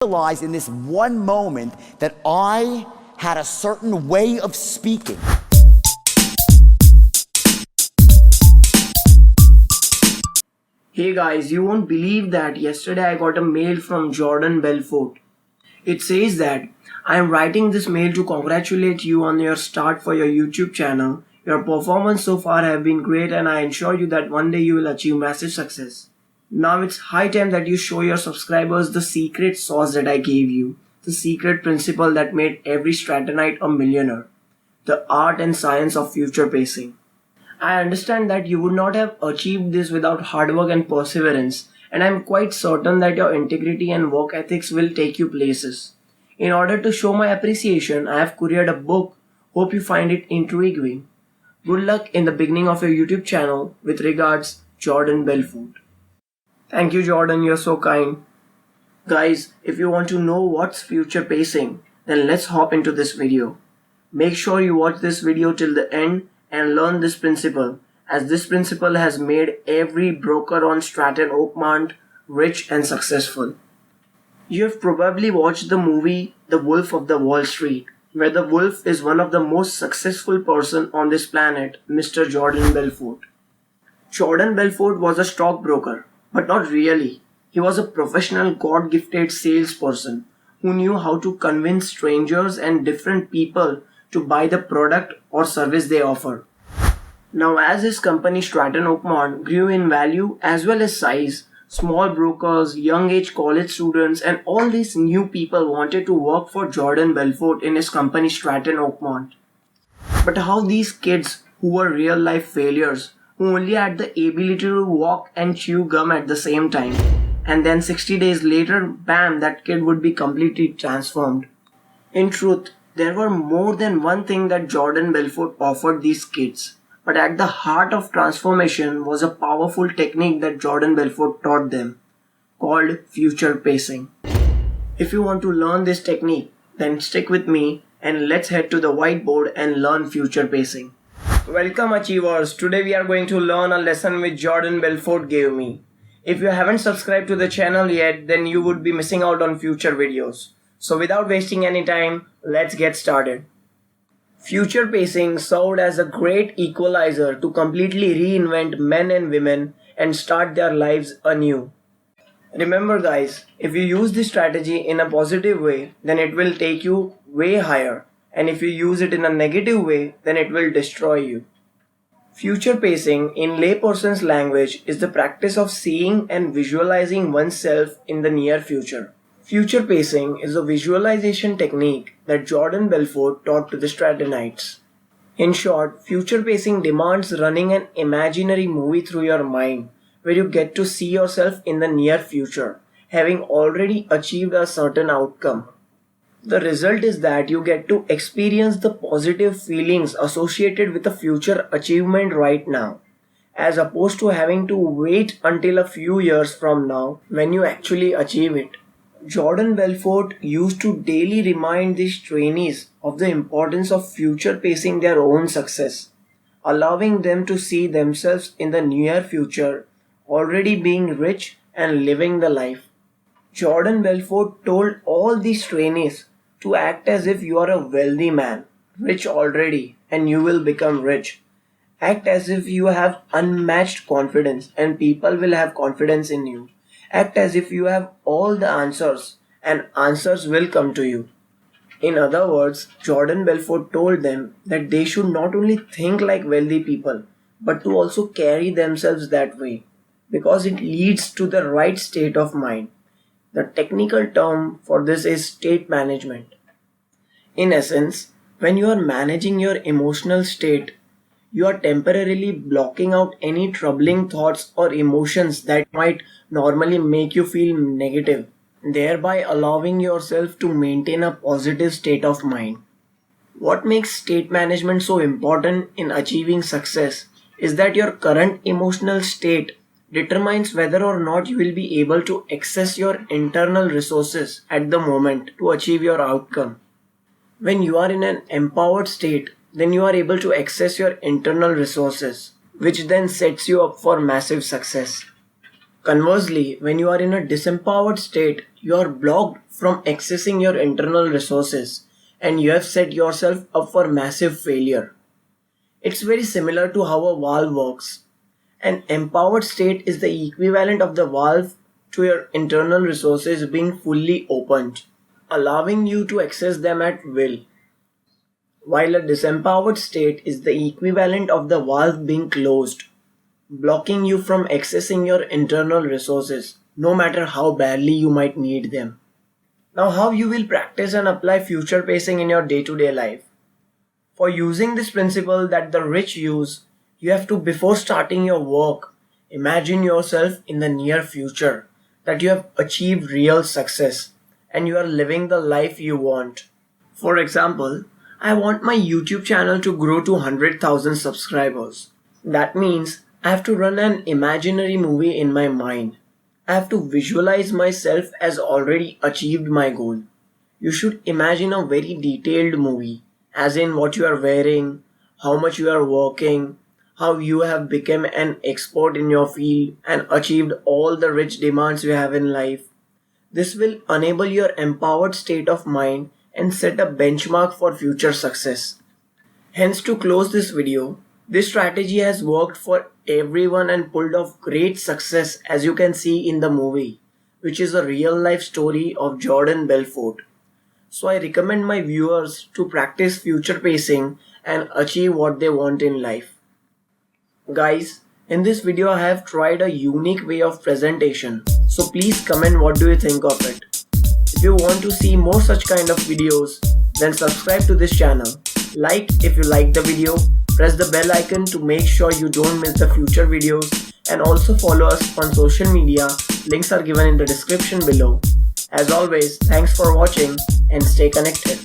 realized in this one moment that I had a certain way of speaking. Hey guys, you won't believe that yesterday I got a mail from Jordan Belfort. It says that I am writing this mail to congratulate you on your start for your YouTube channel. Your performance so far have been great and I assure you that one day you will achieve massive success. Now it's high time that you show your subscribers the secret sauce that I gave you. The secret principle that made every Strattonite a millionaire. The art and science of future pacing. I understand that you would not have achieved this without hard work and perseverance, and I am quite certain that your integrity and work ethics will take you places. In order to show my appreciation, I have couriered a book. Hope you find it intriguing. Good luck in the beginning of your YouTube channel. With regards, Jordan Belfort. Thank you, Jordan, you're so kind. Guys, if you want to know what's future pacing, then let's hop into this video. Make sure you watch this video till the end and learn this principle, as this principle has made every broker on Stratton Oakmont rich and successful. You have probably watched the movie The Wolf of the Wall Street, where the wolf is one of the most successful person on this planet, Mr. Jordan Belfort. Jordan Belfort was a stockbroker, but not really. He was a professional God-gifted salesperson who knew how to convince strangers and different people to buy the product or service they offer. Now, as his company Stratton Oakmont grew in value as well as size, small brokers, young age college students, and all these new people wanted to work for Jordan Belfort in his company Stratton Oakmont. But how these kids who were real life failures, who only had the ability to walk and chew gum at the same time, and then 60 days later, bam, that kid would be completely transformed. In truth, there were more than one thing that Jordan Belfort offered these kids. But at the heart of transformation was a powerful technique that Jordan Belfort taught them, called future pacing. If you want to learn this technique, then stick with me and let's head to the whiteboard and learn future pacing. Welcome achievers, today we are going to learn a lesson which Jordan Belfort gave me. If you haven't subscribed to the channel yet, then you would be missing out on future videos. So without wasting any time, let's get started. Future pacing served as a great equalizer to completely reinvent men and women and start their lives anew. Remember guys, if you use this strategy in a positive way, then it will take you way higher. And if you use it in a negative way, then it will destroy you. Future pacing, in layperson's language, is the practice of seeing and visualizing oneself in the near future. Future pacing is a visualization technique that Jordan Belfort taught to the Strattonites. In short, future pacing demands running an imaginary movie through your mind, where you get to see yourself in the near future, having already achieved a certain outcome. The result is that you get to experience the positive feelings associated with a future achievement right now, as opposed to having to wait until a few years from now when you actually achieve it. Jordan Belfort used to daily remind these trainees of the importance of future pacing their own success, allowing them to see themselves in the near future already being rich and living the life. Jordan Belfort told all these trainees to act as if you are a wealthy man, rich already, and you will become rich. Act as if you have unmatched confidence and people will have confidence in you. Act as if you have all the answers and answers will come to you. In other words, Jordan Belfort told them that they should not only think like wealthy people, but to also carry themselves that way, because it leads to the right state of mind. The technical term for this is state management. In essence, when you are managing your emotional state, you are temporarily blocking out any troubling thoughts or emotions that might normally make you feel negative, thereby allowing yourself to maintain a positive state of mind. What makes state management so important in achieving success is that your current emotional state determines whether or not you will be able to access your internal resources at the moment to achieve your outcome. When you are in an empowered state, then you are able to access your internal resources, which then sets you up for massive success. Conversely, when you are in a disempowered state, you are blocked from accessing your internal resources and you have set yourself up for massive failure. It's very similar to how a valve works. An empowered state is the equivalent of the valve to your internal resources being fully opened, allowing you to access them at will. While a disempowered state is the equivalent of the valve being closed, blocking you from accessing your internal resources, no matter how badly you might need them. Now, how you will practice and apply future pacing in your day-to-day life. For using this principle that the rich use, you have to, before starting your work, imagine yourself in the near future, that you have achieved real success and you are living the life you want. For example, I want my YouTube channel to grow to 100,000 subscribers. That means I have to run an imaginary movie in my mind. I have to visualize myself as already achieved my goal. You should imagine a very detailed movie, as in what you are wearing, how much you are working, how you have become an expert in your field and achieved all the rich demands you have in life. This will enable your empowered state of mind and set a benchmark for future success. Hence, to close this video, this strategy has worked for everyone and pulled off great success, as you can see in the movie, which is a real life story of Jordan Belfort. So I recommend my viewers to practice future pacing and achieve what they want in life. Guys, in this video I have tried a unique way of presentation, so please comment what do you think of it. If you want to see more such kind of videos, then subscribe to this channel. Like if you like the video, press the bell icon to make sure you don't miss the future videos, and also follow us on social media. Links are given in the description below. As always, thanks for watching and stay connected.